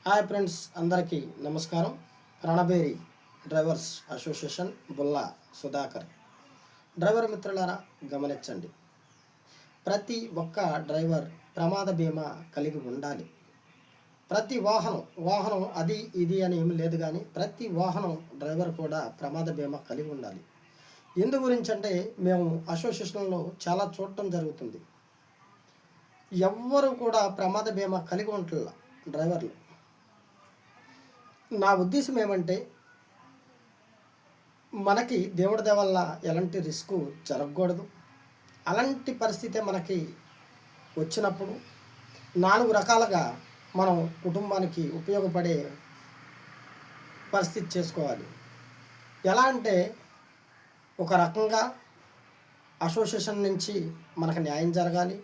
Hi friends, అందరికీ నమస్కారం. Ranabheri drivers association Bulla Sudhakar. Driver మిత్రులారా గమనించండి, ప్రతి ఒక్క డ్రైవర్ ప్రమాద బీమా కలిగి ఉండాలి. ప్రతి వాహనం అది ఇది అని ఏమి లేదు, కానీ ప్రతి వాహనం డ్రైవర్ కూడా ప్రమాద బీమా కలిగి ఉండాలి. ఎందు గురించి అంటే మేము అసోసియేషన్లో చాలా చూడటం జరుగుతుంది. ఎవ్వరు కూడా ప్రమాద బీమా కలిగి ఉంటున్నా డ్రైవర్లు. నా ఉద్దేశం ఏమంటే, మనకి దేవుడి దయ వల్ల ఎలాంటి రిస్క్ జరగకూడదు. అలాంటి పరిస్థితి మనకి వచ్చినప్పుడు 4 రకాలుగా మనం కుటుంబానికి ఉపయోగపడే పరిస్థితి చేసుకోవాలి. ఎలా అంటే, ఒక రకంగా అసోసియేషన్ నుంచి మనకు న్యాయం జరగాలి.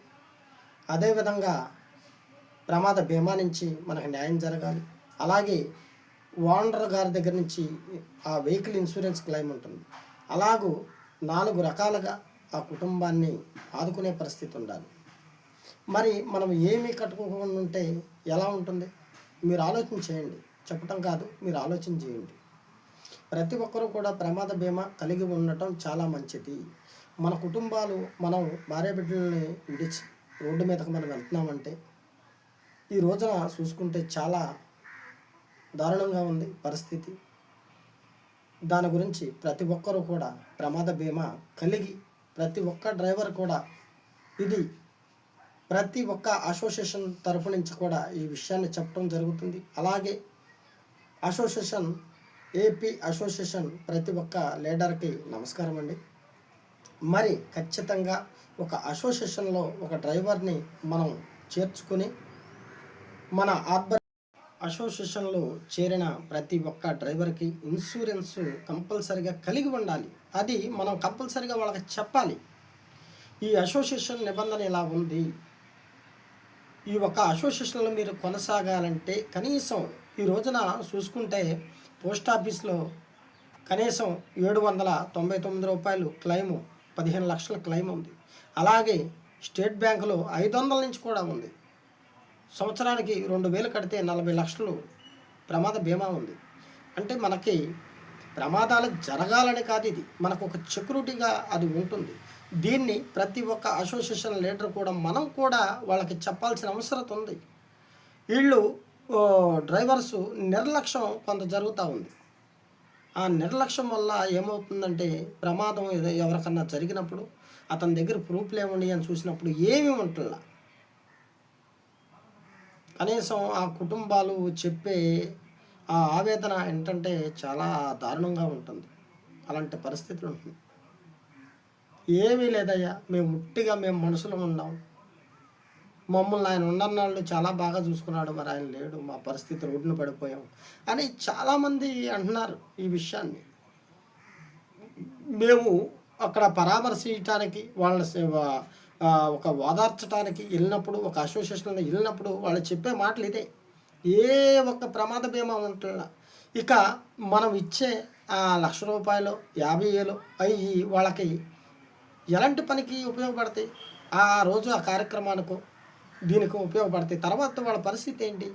అదేవిధంగా ప్రమాద బీమా నుంచి మనకు న్యాయం జరగాలి. అలాగే ఓనర్ గారి దగ్గర నుంచి ఆ వెహికల్ ఇన్సూరెన్స్ క్లెయిమ్ ఉంటుంది. అలాగూ 4 రకాలుగా ఆ కుటుంబాన్ని ఆదుకునే పరిస్థితి ఉండాలి. మరి మనం ఏమీ కట్టుకోకుండా ఉంటే ఎలా ఉంటుంది? మీరు ఆలోచన చేయండి. చెప్పటం కాదు, మీరు ఆలోచన చేయండి. ప్రతి ఒక్కరూ కూడా ప్రమాద బీమా కలిగి ఉండటం చాలా మంచిది. మన కుటుంబాలు, మనం భార్య బిడ్డల్ని విడిచి రోడ్డు మీదకి మనం వెళ్తున్నామంటే ఈ రోజున చూసుకుంటే చాలా దారుణంగా ఉంది పరిస్థితి. దాని గురించి ప్రతి ఒక్కరూ కూడా ప్రమాద బీమా కలిగి, ప్రతి ఒక్క డ్రైవర్ కూడా ఇది ప్రతి ఒక్క అసోసియేషన్ తరపు నుంచి కూడా ఈ విషయాన్ని చెప్పడం జరుగుతుంది. అలాగే అసోసియేషన్, ఏపీ అసోసియేషన్ ప్రతి ఒక్క లీడర్కి నమస్కారం అండి. మరి ఖచ్చితంగా ఒక అసోసియేషన్లో ఒక డ్రైవర్ని మనం చేర్చుకుని మన అసోసియేషన్లో చేరిన ప్రతి ఒక్క డ్రైవర్కి ఇన్సూరెన్స్ కంపల్సరిగా కలిగి ఉండాలి. అది మనం కంపల్సరిగా వాళ్ళకి చెప్పాలి. ఈ అసోసియేషన్ నిబంధన ఇలా ఉంది. ఈ ఒక్క అసోసియేషన్లో మీరు కొనసాగాలంటే కనీసం ఈ రోజున చూసుకుంటే పోస్ట్ ఆఫీస్లో కనీసం 799 రూపాయలు క్లెయిము, 15 లక్షల క్లెయిమ్ ఉంది. అలాగే స్టేట్ బ్యాంకులో 500 నుంచి కూడా ఉంది. సంవత్సరానికి 2000 కడితే 40 లక్షలు ప్రమాద బీమా ఉంది. అంటే మనకి ప్రమాదాలు జరగాలని కాదు, ఇది మనకు ఒక సెక్యూరిటీగా అది ఉంటుంది. దీన్ని ప్రతి ఒక్క అసోసియేషన్ లీడర్ కూడా మనం కూడా వాళ్ళకి చెప్పాల్సిన అవసరం ఉంది. వీళ్ళు డ్రైవర్సు నిర్లక్ష్యం కొంత జరుగుతూ ఉంది. ఆ నిర్లక్ష్యం వల్ల ఏమవుతుందంటే, ప్రమాదం ఎవరికన్నా జరిగినప్పుడు అతని దగ్గర ప్రూఫ్లు ఏముండి అని చూసినప్పుడు ఏమీ ఉంటుందా. కనీసం ఆ కుటుంబాలు చెప్పే ఆ ఆవేదన ఏంటంటే చాలా దారుణంగా ఉంటుంది. అలాంటి పరిస్థితులు ఉంటుంది. ఏమీ లేదయ్యా, మేము ఉట్టిగా మేము మనుషులు ఉన్నాం, మమ్మల్ని ఆయన ఉన్నన్నాళ్ళు చాలా బాగా చూసుకున్నాడు, మరి ఆయన లేడు, మా పరిస్థితి రోడ్డున పడిపోయాం అని చాలామంది అంటున్నారు. ఈ విషయాన్ని మేము అక్కడ పరామర్శించడానికి, వాళ్ళని ఒక ఓదార్చడానికి వెళ్ళినప్పుడు, ఒక అసోసియేషన్లో వెళ్ళినప్పుడు వాళ్ళు చెప్పే మాటలు ఇదే. ఏ ఒక్క ప్రమాద బీమా ఉంటుందా. ఇక మనం ఇచ్చే ఆ 1,00,000 రూపాయలు, 50,000 అవి వాళ్ళకి ఎలాంటి పనికి ఉపయోగపడతాయి? ఆ రోజు ఆ కార్యక్రమానికి దీనికి ఉపయోగపడతాయి. తర్వాత వాళ్ళ పరిస్థితి ఏంటి?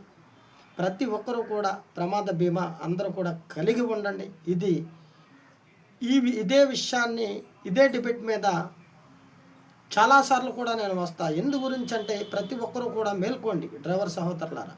ప్రతి ఒక్కరూ కూడా ప్రమాద బీమా అందరూ కూడా కలిగి ఉండండి. ఇదే విషయాన్ని, ఇదే డిబేట్ మీద చాలాసార్లు కూడా నేను వస్తా. ఎందు గురించి అంటే, ప్రతి ఒక్కరూ కూడా మేల్కోండి డ్రైవర్ సహోదరులారా.